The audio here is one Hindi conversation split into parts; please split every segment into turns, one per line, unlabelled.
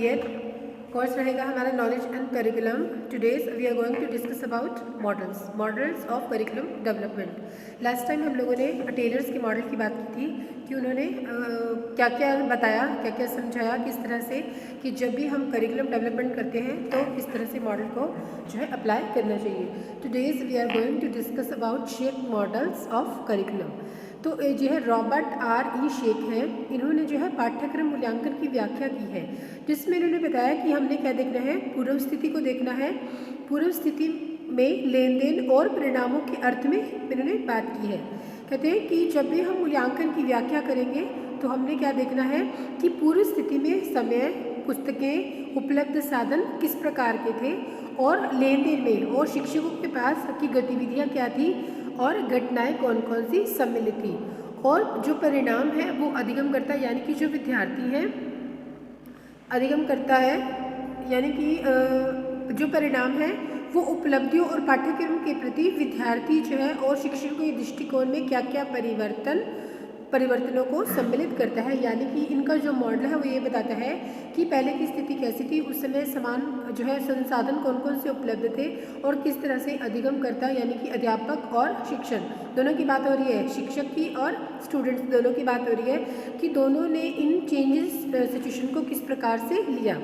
20th कोर्स रहेगा हमारा knowledge and curriculum. Today's we are going to discuss about models of curriculum development. Last time हम लोगों ने टेलर्स के मॉडल की बात की थी कि उन्होंने क्या क्या बताया, क्या क्या समझाया, किस तरह से कि जब भी हम करिकुलम डेवलपमेंट करते हैं तो किस तरह से मॉडल को जो है अप्लाई करना चाहिए। Today's we are going to discuss about shake models of curriculum. तो जो है रॉबर्ट आर ई शेक हैं, इन्होंने जो है पाठ्यक्रम मूल्यांकन की व्याख्या की है, जिसमें इन्होंने बताया कि हमने क्या देखना है, पूर्व स्थिति को देखना है। पूर्व स्थिति में लेन देन और परिणामों के अर्थ में इन्होंने बात की है। कहते हैं कि जब भी हम मूल्यांकन की व्याख्या करेंगे तो हमने क्या देखना है कि पूर्व स्थिति में समय, पुस्तकें, उपलब्ध साधन किस प्रकार के थे और लेन देन में और शिक्षकों के पास की गतिविधियाँ क्या थी और घटनाएं कौन कौन सी सम्मिलित थी। और जो परिणाम है वो अधिगमकर्ता यानी कि जो विद्यार्थी हैं, अधिगमकर्ता है यानी कि जो परिणाम है वो उपलब्धियों और पाठ्यक्रम के प्रति विद्यार्थी जो है और शिक्षकों के दृष्टिकोण में क्या क्या परिवर्तनों को सम्मिलित करता है। यानी कि इनका जो मॉडल है वो ये बताता है कि पहले की स्थिति कैसी थी, उस समय समान जो है संसाधन कौन कौन से उपलब्ध थे और किस तरह से अधिगमकर्ता यानी कि अध्यापक और शिक्षक दोनों की बात हो रही है, शिक्षक की और स्टूडेंट्स दोनों की बात हो रही है कि दोनों ने इन चेंजेस सिचुएशन को किस प्रकार से लिया।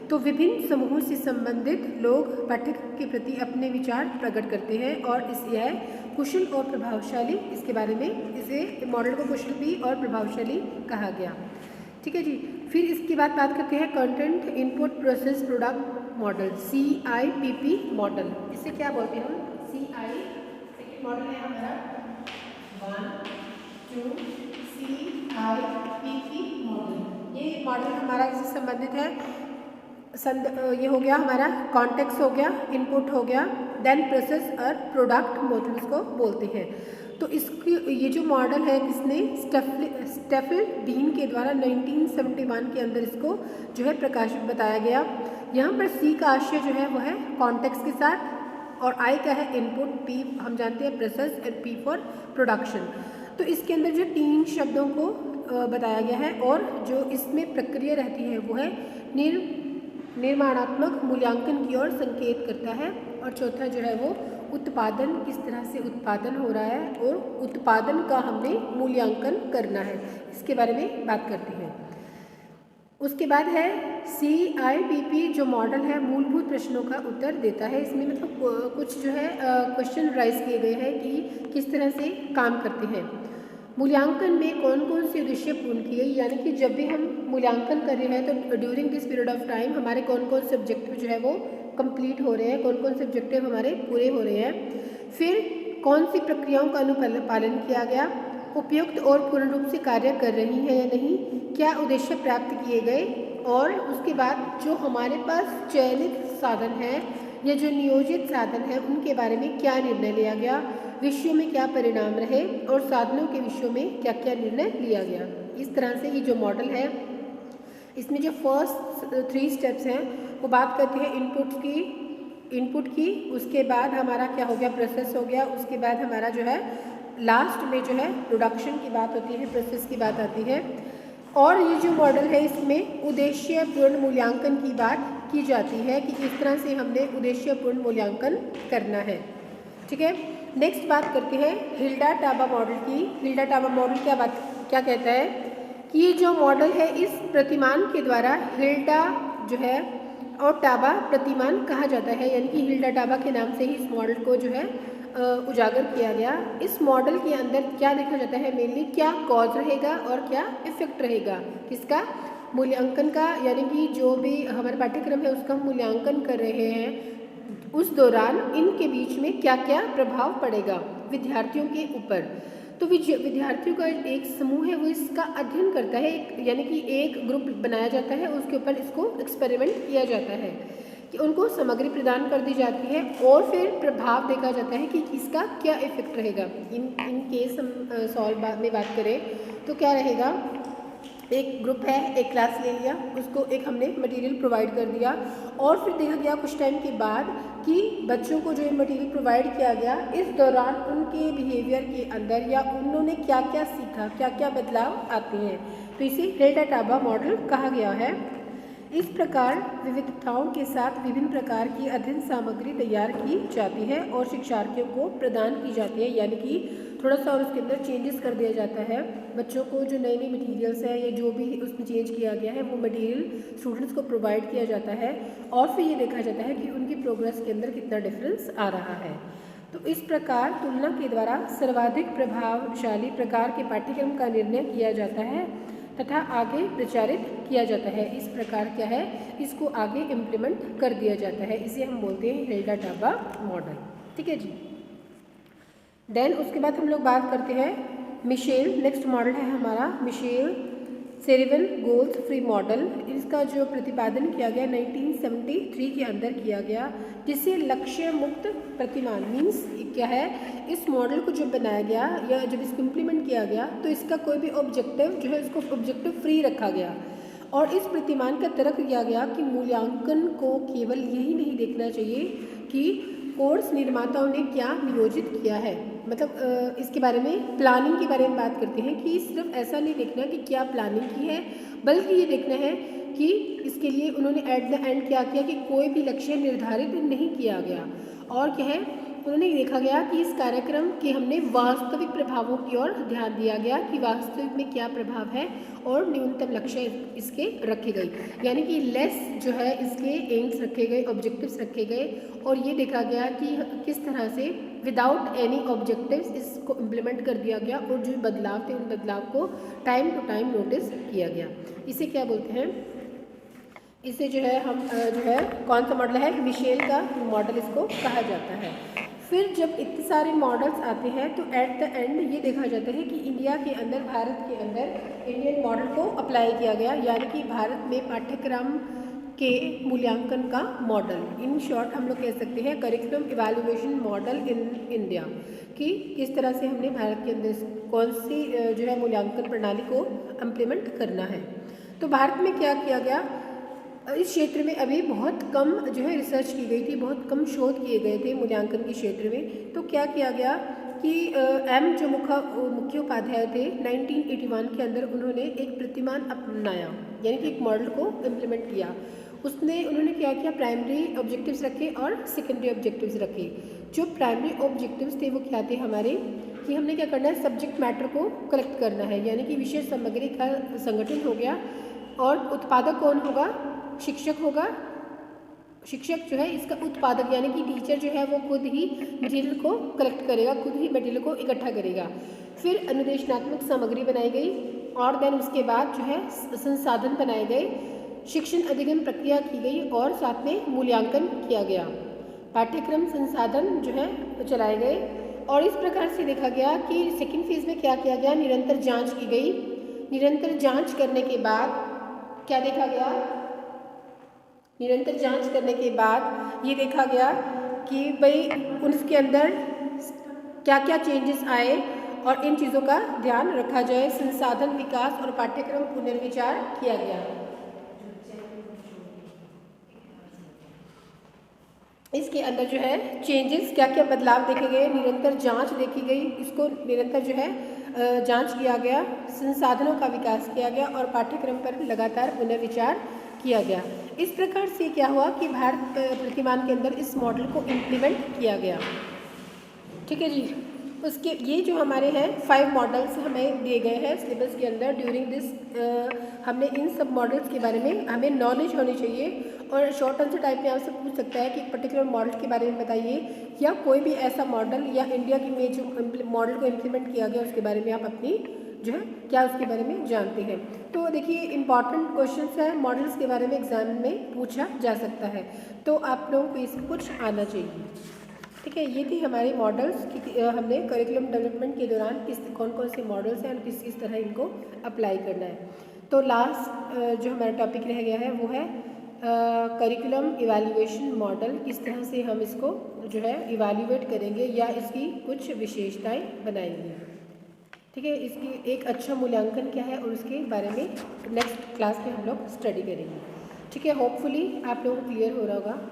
तो विभिन्न समूहों से संबंधित लोग पाठ्यक्रम के प्रति अपने विचार प्रकट करते हैं और यह कुशल और प्रभावशाली, इसके बारे में इसे मॉडल को कुशल भी और प्रभावशाली कहा गया। ठीक है जी। फिर इसके बाद बात करते हैं content input process product model, CIPP model. इसे क्या बोलते हैं हम? सेकंड मॉडल है हमारा 1, 2 CIPP मॉडल। ये मॉडल हमारा इससे संबंधित है। ये हो गया हमारा कॉन्टेक्स्ट हो गया, इनपुट हो गया, देन प्रोसेस और प्रोडक्ट मॉडल इसको बोलते हैं। तो इसकी ये जो मॉडल है किसने, स्टेफल बीन के द्वारा 1971 के अंदर इसको जो है प्रकाशित बताया गया। यहाँ पर C का आशय जो है वो है कॉन्टेक्स्ट के साथ और I का है इनपुट, P हम जानते हैं प्रोसेस और P फॉर प्रोडक्शन। तो इसके अंदर जो 3 शब्दों को बताया गया है और जो इसमें प्रक्रिया रहती है वो है निर्माणात्मक मूल्यांकन की ओर संकेत करता है और चौथा जो है वो उत्पादन, किस तरह से उत्पादन हो रहा है और उत्पादन का हमने मूल्यांकन करना है, इसके बारे में बात करते हैं। उसके बाद है CIPP जो मॉडल है मूलभूत प्रश्नों का उत्तर देता है। इसमें मतलब कुछ जो है क्वेश्चन राइज किए गए हैं कि किस तरह से काम करते हैं। मूल्यांकन में कौन कौन से उद्देश्य पूर्ण किए, यानी कि जब भी हम मूल्यांकन कर रहे हैं तो during this period of time हमारे कौन कौन से ऑब्जेक्टिव जो है वो कंप्लीट हो रहे हैं, कौन कौन से ऑब्जेक्टिव हमारे पूरे हो रहे हैं। फिर कौन सी प्रक्रियाओं का अनुपालन किया गया, उपयुक्त और पूर्ण रूप से कार्य कर रही है या नहीं, क्या उद्देश्य प्राप्त किए गए, और उसके बाद जो हमारे पास चयनित साधन है या जो नियोजित साधन है उनके बारे में क्या निर्णय लिया गया, विषयों में क्या परिणाम रहे और साधनों के विषयों में क्या क्या निर्णय लिया गया। इस तरह से ये जो मॉडल है इसमें जो फर्स्ट 3 स्टेप्स हैं वो बात करते हैं इनपुट की, उसके बाद हमारा क्या हो गया, प्रोसेस हो गया, उसके बाद हमारा जो है लास्ट में जो है प्रोडक्शन की बात होती है, प्रोसेस की बात आती है। और ये जो मॉडल है इसमें उद्देश्यपूर्ण मूल्यांकन की बात की जाती है कि किस तरह से हमने उद्देश्यपूर्ण मूल्यांकन करना है। ठीक है। नेक्स्ट बात करते हैं हिल्डा टाबा मॉडल की। हिल्डा टाबा मॉडल क्या कहता है कि ये जो मॉडल है इस प्रतिमान के द्वारा हिल्डा जो है और टाबा प्रतिमान कहा जाता है, यानी कि हिल्डा टाबा के नाम से ही इस मॉडल को जो है उजागर किया गया। इस मॉडल के अंदर क्या देखा जाता है, मेनली क्या कॉज रहेगा और क्या इफेक्ट रहेगा, किसका, मूल्यांकन का, यानी कि जो भी हमारा पाठ्यक्रम है उसका हम मूल्यांकन कर रहे हैं उस दौरान इनके बीच में क्या क्या प्रभाव पड़ेगा विद्यार्थियों के ऊपर। तो विद्यार्थियों का एक समूह है वो इसका अध्ययन करता है, यानी कि एक ग्रुप बनाया जाता है, उसके ऊपर इसको एक्सपेरिमेंट किया जाता है कि उनको सामग्री प्रदान कर दी जाती है और फिर प्रभाव देखा जाता है कि इसका क्या इफेक्ट रहेगा। इन केस हम सॉल्व में बात करें तो क्या रहेगा, एक ग्रुप है, एक क्लास ले लिया, उसको एक हमने मटेरियल प्रोवाइड कर दिया और फिर देखा गया कुछ टाइम के बाद कि बच्चों को जो मटेरियल प्रोवाइड किया गया इस दौरान उनके बिहेवियर के अंदर या उन्होंने क्या क्या सीखा, क्या क्या बदलाव आते हैं। तो इसे हिल्डा टाबा मॉडल कहा गया है। इस प्रकार विविधताओं के साथ विभिन्न प्रकार की अध्ययन सामग्री तैयार की जाती है और शिक्षार्थियों को प्रदान की जाती है, यानी कि थोड़ा सा और उसके अंदर चेंजेस कर दिया जाता है। बच्चों को जो नए नए मटेरियल्स है या जो भी उसमें चेंज किया गया है वो मटेरियल स्टूडेंट्स को प्रोवाइड किया जाता है और फिर ये देखा जाता है कि उनकी प्रोग्रेस के अंदर कितना डिफरेंस आ रहा है। तो इस प्रकार तुलना के द्वारा सर्वाधिक प्रभावशाली प्रकार के पाठ्यक्रम का निर्णय किया जाता है तथा आगे प्रचारित किया जाता है। इस प्रकार क्या है, इसको आगे इम्प्लीमेंट कर दिया जाता है। इसे हम बोलते हैं हिल्डा टाबा मॉडल। ठीक है जी। देन उसके बाद हम लोग बात करते हैं मिशेल। नेक्स्ट मॉडल है हमारा मिशेल सेरेवन गोल्स फ्री मॉडल। इसका जो प्रतिपादन किया गया 1973 के अंदर किया गया, जिससे लक्ष्य मुक्त प्रतिमान मीन्स क्या है, इस मॉडल को जब बनाया गया या जब इसको इम्प्लीमेंट किया गया तो इसका कोई भी ऑब्जेक्टिव जो है इसको ऑब्जेक्टिव फ्री रखा गया और इस प्रतिमान का तर्क किया गया कि मूल्यांकन को केवल यही नहीं देखना चाहिए कि कोर्स निर्माताओं ने क्या नियोजित किया है, मतलब इसके बारे में प्लानिंग के बारे में बात करते हैं कि सिर्फ ऐसा नहीं देखना कि क्या प्लानिंग की है, बल्कि ये देखना है कि इसके लिए उन्होंने एट द एंड क्या किया कि कोई भी लक्ष्य निर्धारित नहीं किया गया और क्या है, उन्होंने देखा गया कि इस कार्यक्रम के हमने वास्तविक प्रभावों की ओर ध्यान दिया गया कि वास्तविक में क्या प्रभाव है और न्यूनतम लक्ष्य इसके रखे गए, यानी कि लेस जो है इसके एम्स रखे गए, ऑब्जेक्टिव्स रखे गए और ये देखा गया कि किस तरह से विदाउट एनी ऑब्जेक्टिव्स इसको इम्प्लीमेंट कर दिया गया और जो बदलाव थे उन बदलाव को टाइम टू टाइम नोटिस किया गया। इसे क्या बोलते हैं, इसे जो है हम जो है कौन सा मॉडल है, मिशेल का मॉडल इसको कहा जाता है। फिर जब इतने सारे मॉडल्स आते हैं तो एट द एंड ये देखा जाता है कि इंडिया के अंदर, भारत के अंदर इंडियन मॉडल को अप्लाई किया गया, यानी कि भारत में पाठ्यक्रम के मूल्यांकन का मॉडल, इन शॉर्ट हम लोग कह सकते हैं curriculum evaluation model in India, कि किस तरह से हमने भारत के अंदर कौन सी जो है मूल्यांकन प्रणाली को इम्प्लीमेंट करना है। तो भारत में क्या किया गया, इस क्षेत्र में अभी बहुत कम जो है रिसर्च की गई थी, बहुत कम शोध किए गए थे मूल्यांकन के क्षेत्र में। तो क्या किया गया कि एम जो मुखोपाध्याय थे 1981 के अंदर उन्होंने एक प्रतिमान अपनाया, यानी कि एक मॉडल को इम्प्लीमेंट किया। उन्होंने क्या किया, प्राइमरी ऑब्जेक्टिव्स रखे और सेकेंडरी ऑब्जेक्टिव्स रखे। जो प्राइमरी ऑब्जेक्टिव्स थे वो क्या थे हमारे, कि हमने क्या करना है, सब्जेक्ट मैटर को कलेक्ट करना है, यानी कि विषय सामग्री का संगठन हो गया और उत्पादक कौन होगा, शिक्षक होगा। शिक्षक जो है इसका उत्पादक, यानी कि टीचर जो है वो खुद ही मटेरियल को कलेक्ट करेगा, खुद ही मटेरियल को इकट्ठा करेगा। फिर अनुदेशनात्मक सामग्री बनाई गई और देन उसके बाद जो है संसाधन बनाए गए, शिक्षण अधिगम प्रक्रिया की गई और साथ में मूल्यांकन किया गया, पाठ्यक्रम संसाधन जो है चलाए गए। और इस प्रकार से देखा गया कि सेकेंड फेज में क्या किया गया, निरंतर जाँच की गई। निरंतर जाँच करने के बाद क्या देखा गया, निरंतर जांच करने के बाद ये देखा गया कि भाई उसके अंदर क्या क्या चेंजेस आए और इन चीज़ों का ध्यान रखा जाए। संसाधन विकास और पाठ्यक्रम पुनर्विचार किया गया। इसके अंदर जो है चेंजेस, क्या क्या बदलाव देखे गए, निरंतर जांच देखी गई, इसको निरंतर जो है जांच किया गया, संसाधनों का विकास किया गया और पाठ्यक्रम पर लगातार पुनर्विचार किया गया। इस प्रकार से क्या हुआ कि भारत प्रतिमान के अंदर इस मॉडल को इम्प्लीमेंट किया गया। ठीक है जी। उसके ये जो हमारे हैं 5 मॉडल्स हमें दिए गए हैं सिलेबस के अंदर। ड्यूरिंग दिस हमने इन सब मॉडल्स के बारे में हमें नॉलेज होनी चाहिए और शॉर्ट आंसर टाइप में आपसे पूछ सकता है कि एक पर्टिकुलर मॉडल के बारे में बताइए या कोई भी ऐसा मॉडल या इंडिया की में जो मॉडल को इम्प्लीमेंट किया गया उसके बारे में आप अपनी जो है क्या उसके बारे में जानते हैं। तो देखिए इंपॉर्टेंट क्वेश्चंस है मॉडल्स के बारे में एग्जाम में पूछा जा सकता है, तो आप लोगों को इसमें कुछ आना चाहिए। ठीक है, ये थी हमारे मॉडल्स कि हमने करिकुलम डेवलपमेंट के दौरान कौन कौन से मॉडल्स हैं और किस तरह इनको अप्लाई करना है। तो लास्ट जो हमारा टॉपिक रह गया है वो है करिकुलम इवैल्यूएशन मॉडल, किस तरह से हम इसको जो है इवैल्यूएट करेंगे या इसकी कुछ विशेषताएं बनाएंगे। ठीक है, इसकी एक अच्छा मूल्यांकन क्या है और उसके बारे में नेक्स्ट क्लास में हम लोग स्टडी करेंगे। ठीक है, होपफुली आप लोगों को क्लियर हो रहा होगा।